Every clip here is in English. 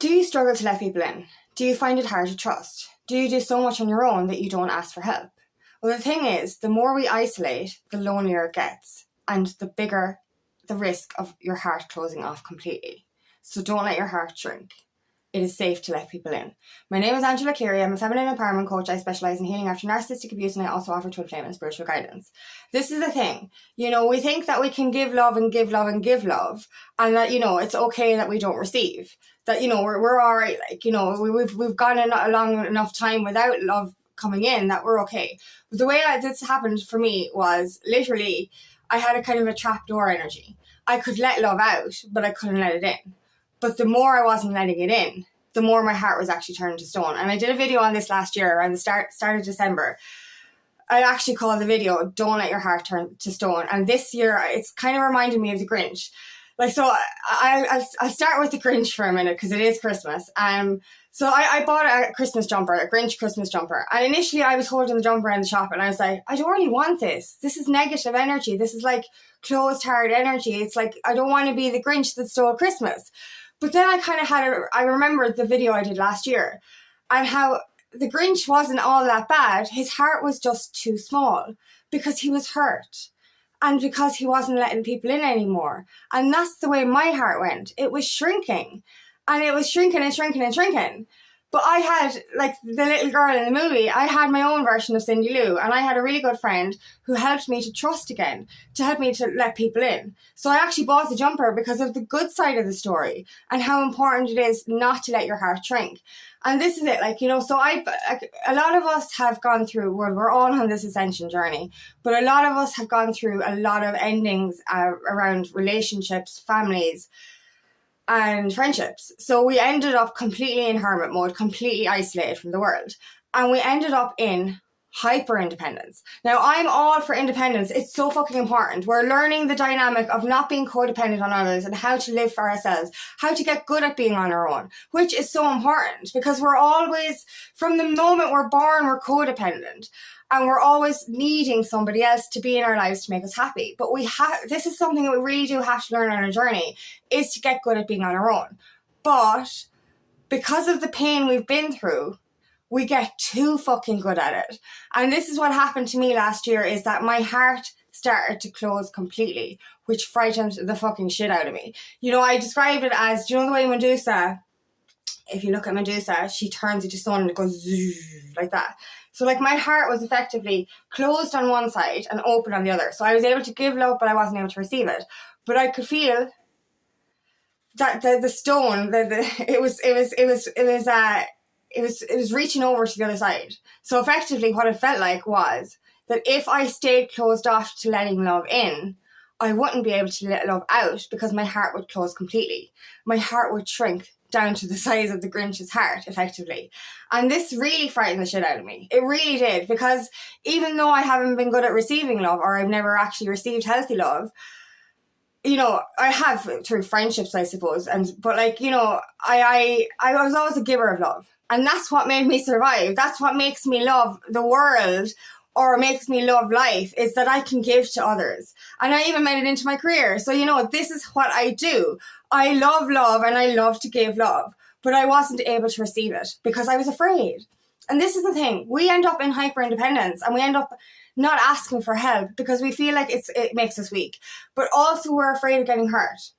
Do you struggle to let people in? Do you find it hard to trust? Do you do so much on your own that you don't ask for help? Well, the thing is, the more we isolate, the lonelier it gets, and the bigger the risk of your heart closing off completely. So don't let your heart shrink. It is safe to let people in. My name is Angela Cleary. I'm a feminine empowerment coach. I specialise in healing after narcissistic abuse, and I also offer twin flame and spiritual guidance. This is the thing. We think that we can give love and give love and give love, and that, it's okay that we don't receive. That, we're all right. We've gone a long enough time without love coming in that we're okay. But the way this happened for me was literally I had a kind of a trapdoor energy. I could let love out, but I couldn't let it in. But the more I wasn't letting it in, the more my heart was actually turning to stone. And I did a video on this last year around the start of December. I actually called the video, Don't Let Your Heart Turn to Stone. And this year, it's kind of reminded me of the Grinch. I'll start with the Grinch for a minute because it is Christmas. So I bought a Christmas jumper, a Grinch Christmas jumper. And initially I was holding the jumper in the shop and I was like, I don't really want this. This is negative energy. This is like closed heart energy. It's like, I don't want to be the Grinch that stole Christmas. But then I remembered the video I did last year and how the Grinch wasn't all that bad. His heart was just too small because he was hurt and because he wasn't letting people in anymore. And that's the way my heart went. It was shrinking and it was shrinking and shrinking and shrinking. But I had, like the little girl in the movie, I had my own version of Cindy Lou, and I had a really good friend who helped me to trust again, to help me to let people in. So I actually bought the jumper because of the good side of the story and how important it is not to let your heart shrink. And this is it, a lot of us have gone through, we're all on this ascension journey, but a lot of us have gone through a lot of endings around relationships, families, and friendships. So we ended up completely in hermit mode, completely isolated from the world. And we ended up in hyper independence. Now, I'm all for independence. It's so fucking important. We're learning the dynamic of not being codependent on others and how to live for ourselves, how to get good at being on our own, which is so important because we're always, from the moment we're born, we're codependent. And we're always needing somebody else to be in our lives to make us happy. But this is something that we really do have to learn on our journey, is to get good at being on our own. But because of the pain we've been through, we get too fucking good at it. And this is what happened to me last year, is that my heart started to close completely, which frightened the fucking shit out of me. I described it as, the way Medusa, if you look at Medusa, she turns into stone and it goes like that. So my heart was effectively closed on one side and open on the other. So I was able to give love, but I wasn't able to receive it. But I could feel that the stone, it was reaching over to the other side. So effectively what it felt like was that if I stayed closed off to letting love in, I wouldn't be able to let love out because my heart would close completely. My heart would shrink down to the size of the Grinch's heart, effectively. And this really frightened the shit out of me. It really did, because even though I haven't been good at receiving love, or I've never actually received healthy love, I have through friendships, I suppose. But I was always a giver of love. And that's what made me survive. That's what makes me love the world, or makes me love life, is that I can give to others. And I even made it into my career. So, this is what I do. I love love and I love to give love, but I wasn't able to receive it because I was afraid. And this is the thing. We end up in hyper independence and we end up not asking for help because we feel like it makes us weak. But also we're afraid of getting hurt.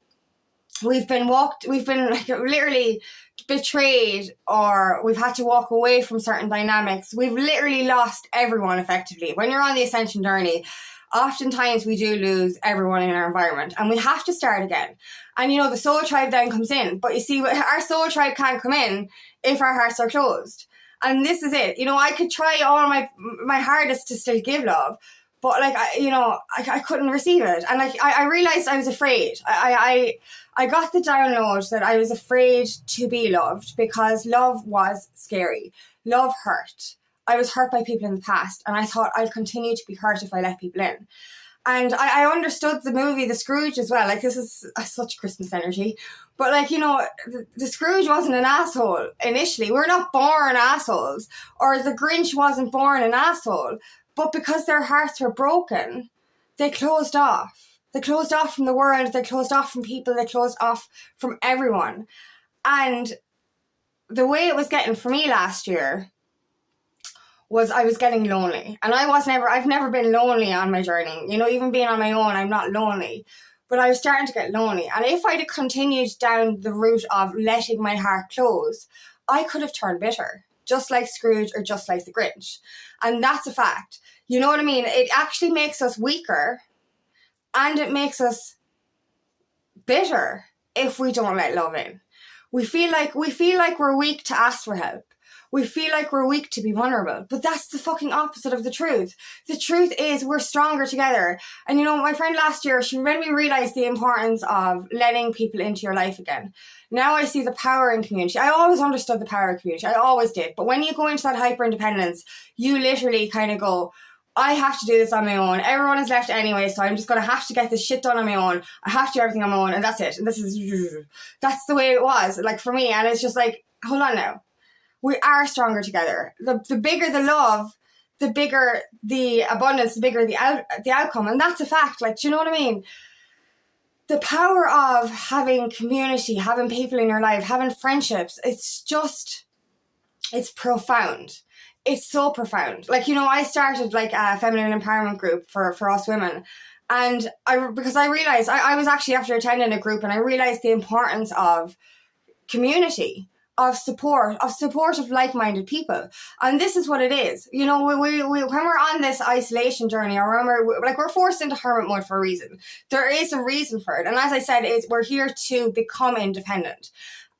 We've been literally betrayed, or we've had to walk away from certain dynamics. We've literally lost everyone effectively. When you're on the ascension journey, oftentimes we do lose everyone in our environment and we have to start again. And the soul tribe then comes in. But you see, our soul tribe can't come in if our hearts are closed. And this is it. I could try all my hardest to still give love, but I couldn't receive it. And I realized I was afraid. I got the download that I was afraid to be loved because love was scary. Love hurt. I was hurt by people in the past, and I thought I'll continue to be hurt if I let people in. And I understood the movie The Scrooge as well. This is such Christmas energy. But the Scrooge wasn't an asshole initially. We're not born assholes. Or the Grinch wasn't born an asshole. But because their hearts were broken, they closed off. They closed off from the world. They closed off from people. They closed off from everyone. And the way it was getting for me last year was I was getting lonely. And I've never been lonely on my journey. You know, even being on my own, I'm not lonely. But I was starting to get lonely. And if I'd have continued down the route of letting my heart close, I could have turned bitter, just like Scrooge or just like the Grinch. And that's a fact. You know what I mean? It actually makes us weaker, and it makes us bitter if we don't let love in. We feel like we're weak to ask for help. We feel like we're weak to be vulnerable. But that's the fucking opposite of the truth. The truth is we're stronger together. And you know, my friend last year, she made me realise the importance of letting people into your life again. Now I see the power in community. I always understood the power of community. I always did. But when you go into that hyper-independence, you literally kind of go, I have to do this on my own. Everyone is left anyway, so I'm just going to have to get this shit done on my own. I have to do everything on my own, and that's it. And that's the way it was, like, for me. And it's just like, hold on now. We are stronger together. The bigger the love, the bigger the abundance, the bigger the outcome. And that's a fact. Like, do you know what I mean? The power of having community, having people in your life, having friendships, it's profound. It's so profound. Like, you know, I started like a feminine empowerment group for us women. And because I realized, I was actually after attending a group, and I realized the importance of community, of support of like-minded people. And this is what it is. You know, we when we're on this isolation journey, or when we're forced into hermit mode for a reason. There is a reason for it. And as I said, we're here to become independent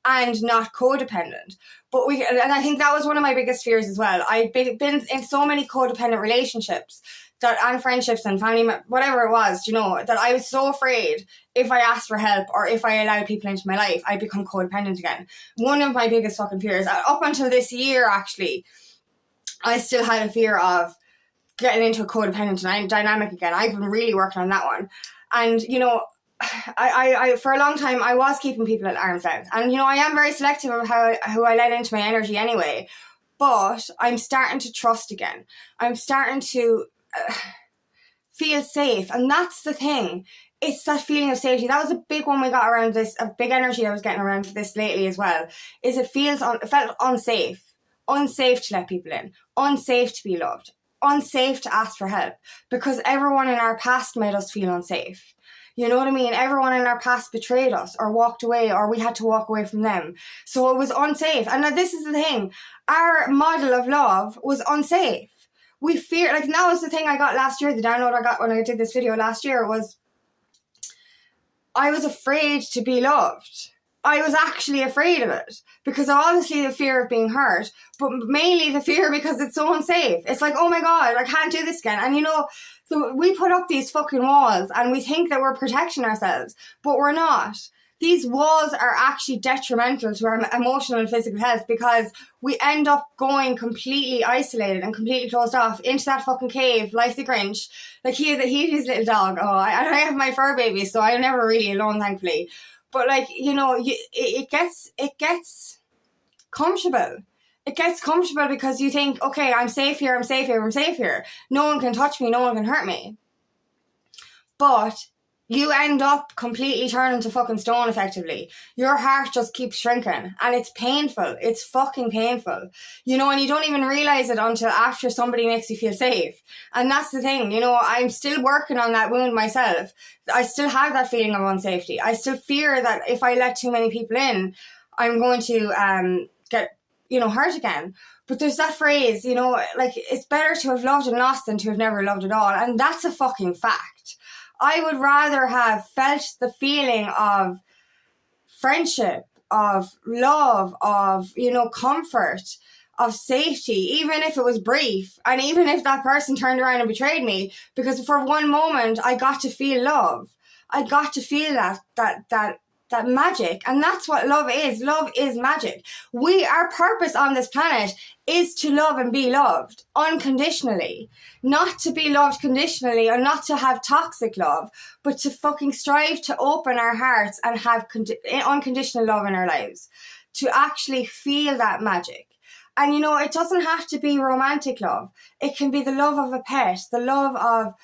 and not codependent. But and I think that was one of my biggest fears as well. I've been in so many codependent relationships and friendships and family, whatever it was, you know, that I was so afraid if I asked for help or if I allowed people into my life, I'd become codependent again. One of my biggest fucking fears. Up until this year, actually, I still had a fear of getting into a codependent dynamic again. I've been really working on that one. And, you know, I for a long time, I was keeping people at arm's length. And, you know, I am very selective of who I let into my energy anyway. But I'm starting to trust again. I'm starting to feel safe. And that's the thing. It's that feeling of safety. That was a big one we got around this, a big energy I was getting around this lately as well, is it felt unsafe. Unsafe to let people in. Unsafe to be loved. Unsafe to ask for help. Because everyone in our past made us feel unsafe. You know what I mean? Everyone in our past betrayed us or walked away, or we had to walk away from them. So it was unsafe. And now this is the thing. Our model of love was unsafe. We fear, like, that was the thing I got last year. The download I got when I did this video last year was I was afraid to be loved. I was actually afraid of it because of obviously the fear of being hurt, but mainly the fear because it's so unsafe. It's like, oh my God, I can't do this again. And you know, so we put up these fucking walls and we think that we're protecting ourselves, but we're not. These walls are actually detrimental to our emotional and physical health because we end up going completely isolated and completely closed off into that fucking cave like the Grinch. Like he had his little dog. Oh, I have my fur baby, so I'm never really alone, thankfully. But like, you know, it gets comfortable. It gets comfortable because you think, okay, I'm safe here, I'm safe here, I'm safe here. No one can touch me, no one can hurt me. But you end up completely turning to fucking stone effectively. Your heart just keeps shrinking and it's painful. It's fucking painful. You know, and you don't even realise it until after somebody makes you feel safe. And that's the thing, you know, I'm still working on that wound myself. I still have that feeling of unsafety. I still fear that if I let too many people in, I'm going to get, you know, hurt again. But there's that phrase, you know, like, it's better to have loved and lost than to have never loved at all. And that's a fucking fact. I would rather have felt the feeling of friendship, of love, of, you know, comfort, of safety, even if it was brief, and even if that person turned around and betrayed me, because for one moment I got to feel love. I got to feel that magic. And that's what love is. Love is magic. Our purpose on this planet is to love and be loved unconditionally. Not to be loved conditionally or not to have toxic love, but to fucking strive to open our hearts and have unconditional love in our lives. To actually feel that magic. And you know, it doesn't have to be romantic love. It can be the love of a pet, the love of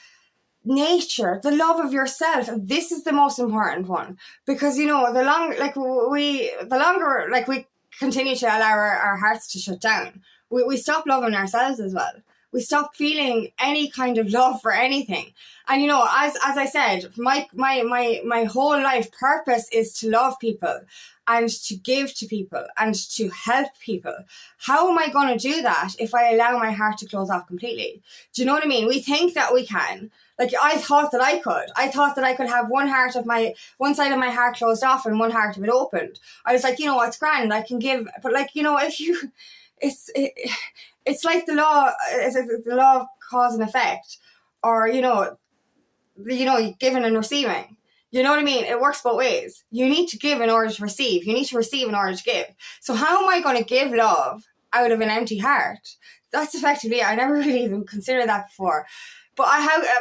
nature, the love of yourself. This is the most important one, because you know, the longer we continue to allow our hearts to shut down. We stop loving ourselves as well. We stop feeling any kind of love for anything. And, you know, as I said, my whole life purpose is to love people and to give to people and to help people. How am I going to do that if I allow my heart to close off completely? Do you know what I mean? We think that we can. Like, I thought that I could. I thought that I could have one side of my heart closed off and one heart of it opened. I was like, you know, it's grand, I can give. But, like, you know, it's like the law of cause and effect, or, you know, giving and receiving. You know what I mean? It works both ways. You need to give in order to receive. You need to receive in order to give. So how am I going to give love out of an empty heart? That's effectively, I never really even considered that before. But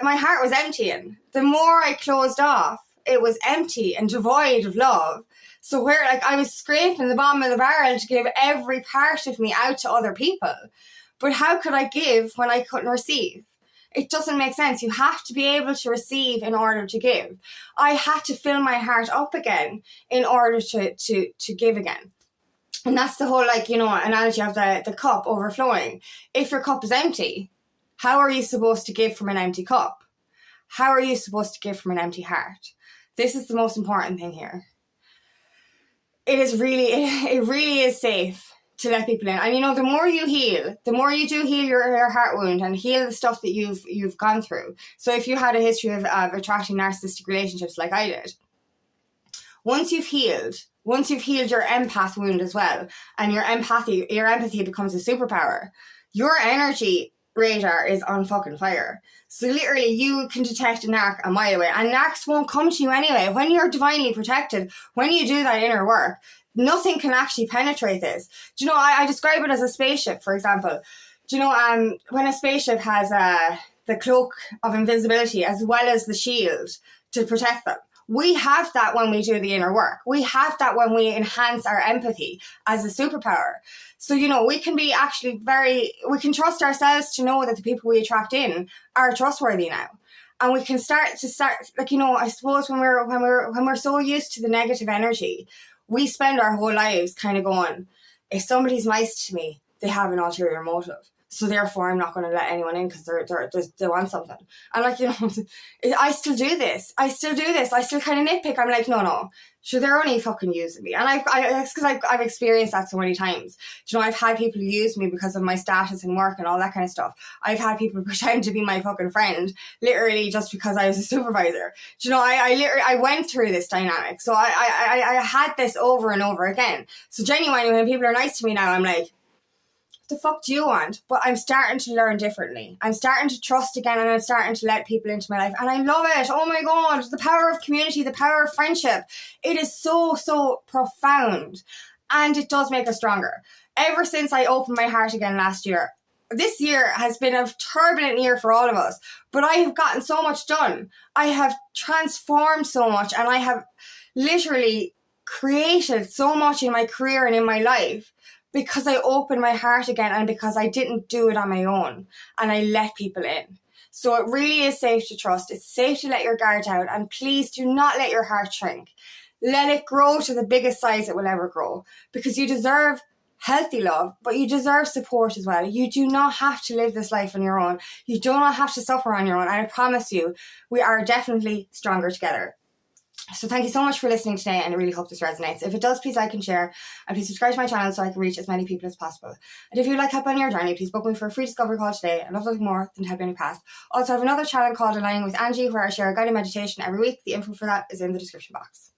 my heart was emptying. The more I closed off, it was empty and devoid of love. So where, like, I was scraping the bottom of the barrel to give every part of me out to other people. But how could I give when I couldn't receive? It doesn't make sense. You have to be able to receive in order to give. I had to fill my heart up again in order to give again. And that's the whole, like, you know, analogy of the cup overflowing. If your cup is empty, how are you supposed to give from an empty cup? How are you supposed to give from an empty heart? This is the most important thing here. It really is safe to let people in. And, you know, the more you heal, the more you do heal your heart wound and heal the stuff that you've gone through. So if you had a history of attracting narcissistic relationships like I did, once you've healed your empath wound as well, and your empathy becomes a superpower, your energy radar is on fucking fire. So literally you can detect a narc a mile away, and narcs won't come to you anyway. When you're divinely protected, when you do that inner work, nothing can actually penetrate this. Do you know, I describe it as a spaceship, for example. Do you know, when a spaceship has the cloak of invisibility as well as the shield to protect them, we have that when we do the inner work. We have that when we enhance our empathy as a superpower. So, you know, we can be actually we can trust ourselves to know that the people we attract in are trustworthy now. And we can start, like, you know, I suppose when we're so used to the negative energy, we spend our whole lives kind of going, if somebody's nice to me, they have an ulterior motive. So therefore, I'm not going to let anyone in because they want something. And, like, you know, I still do this. I still kind of nitpick. I'm like, no. Sure, they're only fucking using me. And it's because I've experienced that so many times. Do you know, I've had people use me because of my status in work and all that kind of stuff. I've had people pretend to be my fucking friend, literally just because I was a supervisor. Do you know, I went through this dynamic. So I had this over and over again. So genuinely, when people are nice to me now, I'm like, the fuck do you want? But I'm starting to learn differently. I'm starting to trust again, and I'm starting to let people into my life, and I love it. Oh my god, the power of community, the power of friendship. It is so, so profound, and it does make us stronger. Ever since I opened my heart again last year, this year has been a turbulent year for all of us, but I have gotten so much done. I have transformed so much, and I have literally created so much in my career and in my life, because I opened my heart again, and because I didn't do it on my own and I let people in. So it really is safe to trust. It's safe to let your guard down, and please do not let your heart shrink. Let it grow to the biggest size it will ever grow, because you deserve healthy love, but you deserve support as well. You do not have to live this life on your own. You do not have to suffer on your own. And I promise you, we are definitely stronger together. So thank you so much for listening today, and I really hope this resonates. If it does, please like and share, and please subscribe to my channel so I can reach as many people as possible. And if you'd like help on your journey, please book me for a free discovery call today. I'd love nothing more than to help you on your path. Also, I have another channel called Aligning with Angie, where I share a guided meditation every week. The info for that is in the description box.